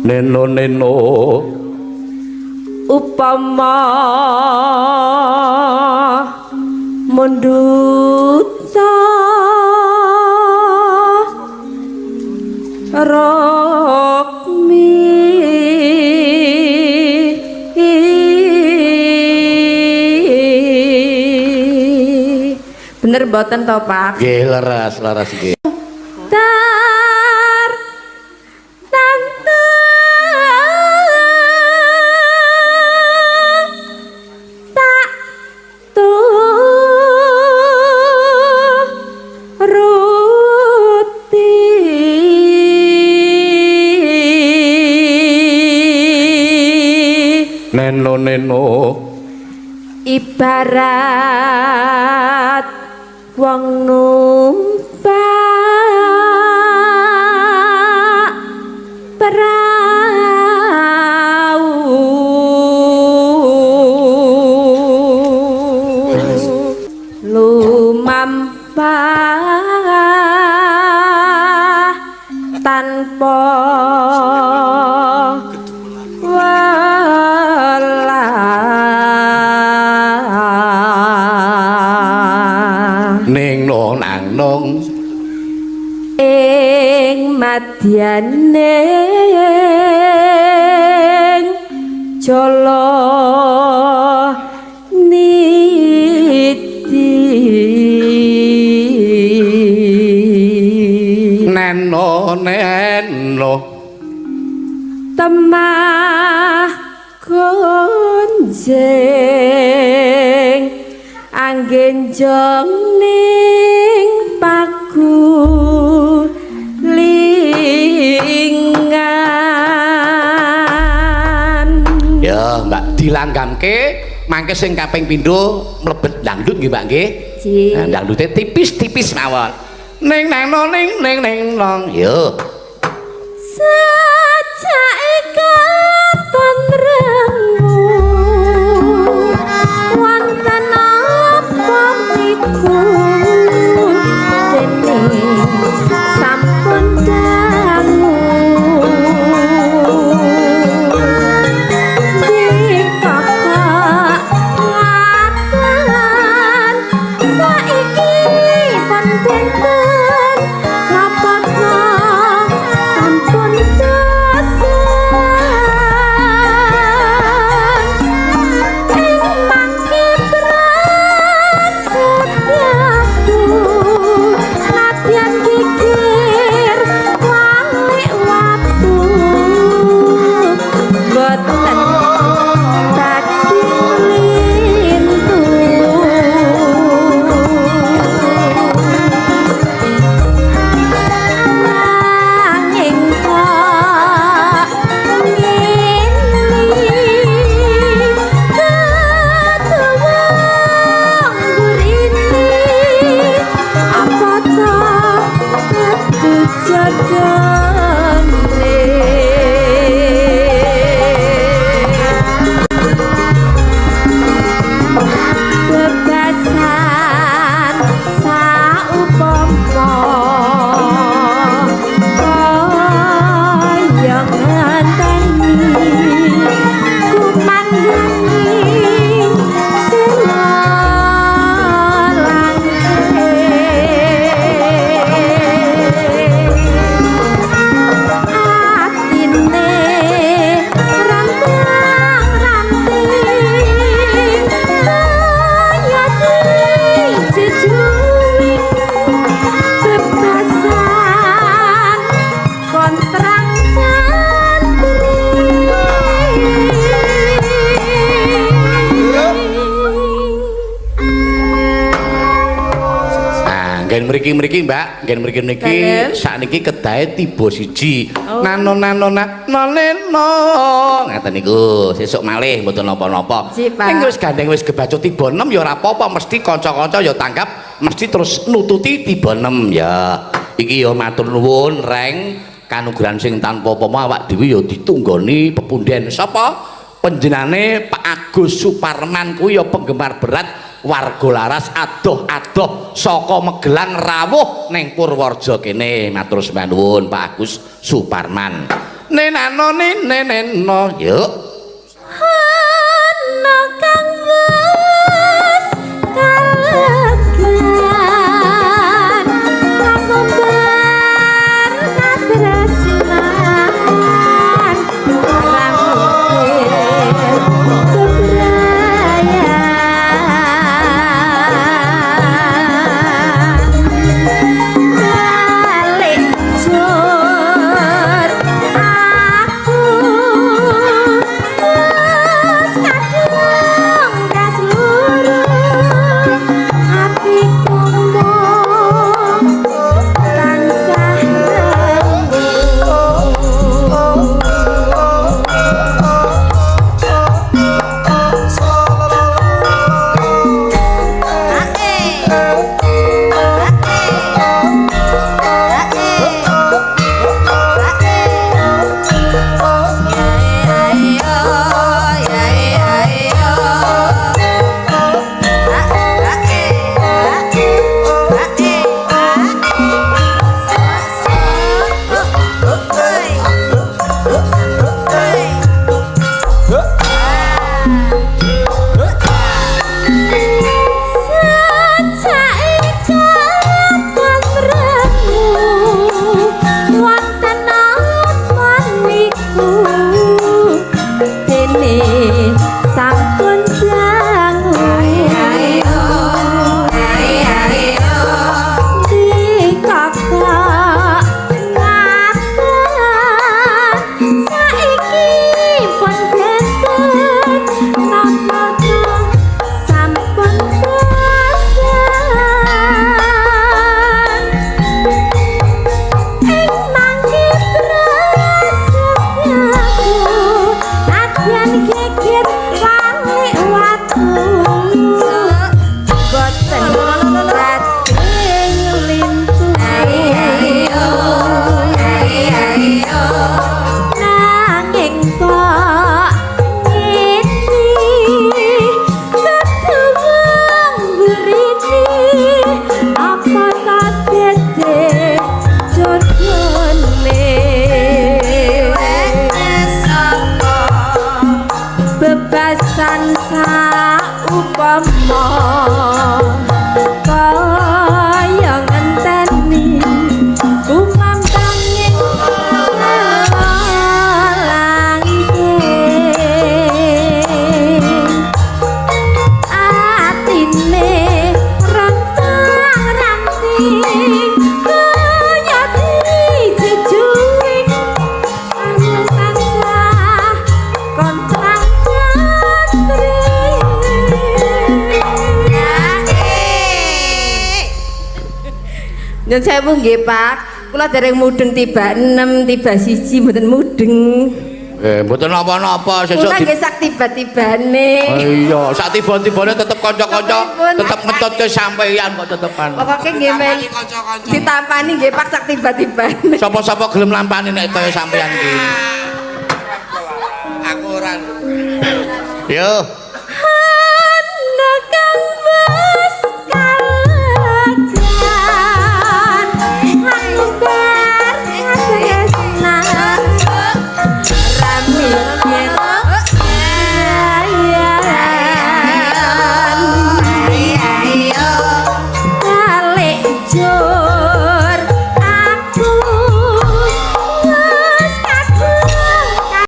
neno neno upama munduta rokmi bener mboten to Pak? Nggih leres nggih. Neno ibarat wong numpak perahu lumampah tanpa nong ing madyane jala niti neno temah gonjeng anggenjong ning paku lingan ya Mbak dilanggamke mangke sing kaping pindho mlebet dangdut nggih Mbak nggih nah, dangdute tipis-tipis mawon ning neno ning nong yo sajake katon rengu wonten apa niku dene sampun dangu dikakak ngatan saiki penting mriki Mbak, ngen mriki niki sakniki kedahe tiba siji. Nano neno. Ngaten niku, sesuk malih mboten napa-napa. Ning wis gandeng wis kebacut tiba 6 ya ora apa-apa, mesti kanca-kanca ya tanggap, mesti terus nututi tiba 6 ya. Iki ya matur nuwun reng kanugrahan sing tanpa apa awak dhewe ya ditunggoni pepunden sapa? Panjenengane Pak Agus Suparman kuwi ya penggemar berat warga laras adoh-adoh saka Magelang rawuh ning Purworejo kene matur sembah nuwun Pak Agus Suparman nenano neneno yuk ana kang wis kalegan pangombar katresnan bebasan saupama kaya ngenteni kumambanging langit atine rentang-ranting kaya dijejuing aneng tansah kontrang Nyun sewu nggih Pak, kula dereng mudeng tiba 6 tiba 1 mboten mudeng. Mboten napa-napa sesuk Kula nggih sak tiba-tibane. Iya, sak tiba-tibane tetep kanca-kanca tetep ngetut ke sampeyan kok tetepan. Pokoke nggih men ditampani nggih Pak sak tiba-tibane. Sapa-sapa gelem lampani nek kaya sampeyan iki. Aku ora. Yo.